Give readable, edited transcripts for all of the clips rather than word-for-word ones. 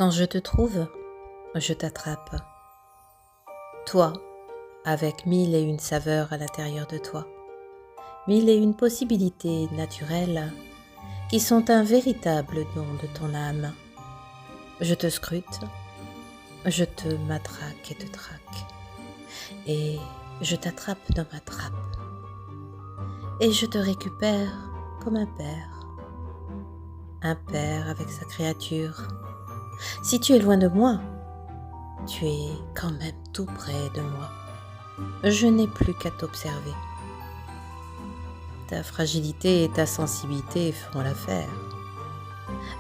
Quand je te trouve, je t'attrape. Toi, avec mille et une saveurs à l'intérieur de toi, mille et une possibilités naturelles qui sont un véritable don de ton âme. Je te scrute, je te matraque et te traque, et je t'attrape dans ma trappe, et je te récupère comme un père avec sa créature. Si tu es loin de moi, tu es quand même tout près de moi. Je n'ai plus qu'à t'observer. Ta fragilité et ta sensibilité feront l'affaire.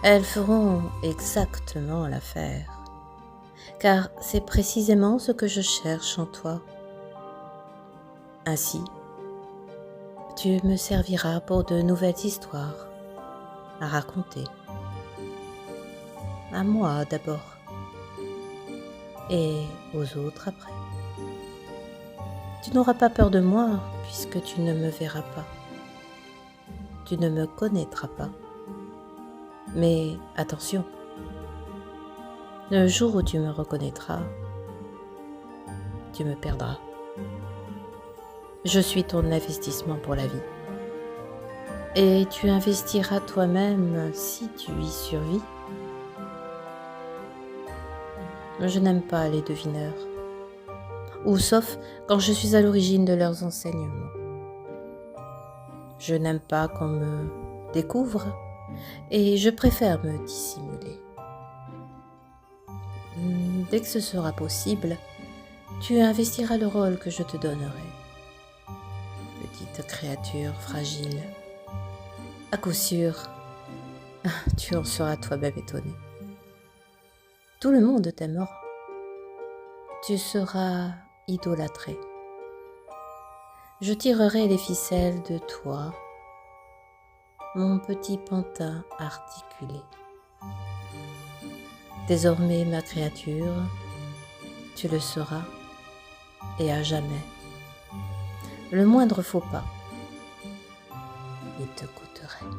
Elles feront exactement l'affaire, car c'est précisément ce que je cherche en toi. Ainsi, tu me serviras pour de nouvelles histoires à raconter. À moi d'abord, et aux autres après. Tu n'auras pas peur de moi puisque tu ne me verras pas. Tu ne me connaîtras pas. Mais attention, le jour où tu me reconnaîtras, tu me perdras. Je suis ton investissement pour la vie. Et tu investiras toi-même si tu y survis. Je n'aime pas les devineurs, ou sauf quand je suis à l'origine de leurs enseignements. Je n'aime pas qu'on me découvre et je préfère me dissimuler. Dès que ce sera possible, tu investiras le rôle que je te donnerai. Petite créature fragile, à coup sûr, tu en seras toi-même étonné. Tout le monde t'aimera. Tu seras idolâtré. Je tirerai les ficelles de toi, mon petit pantin articulé. Désormais, ma créature, tu le seras, et à jamais. Le moindre faux pas, il te coûterait.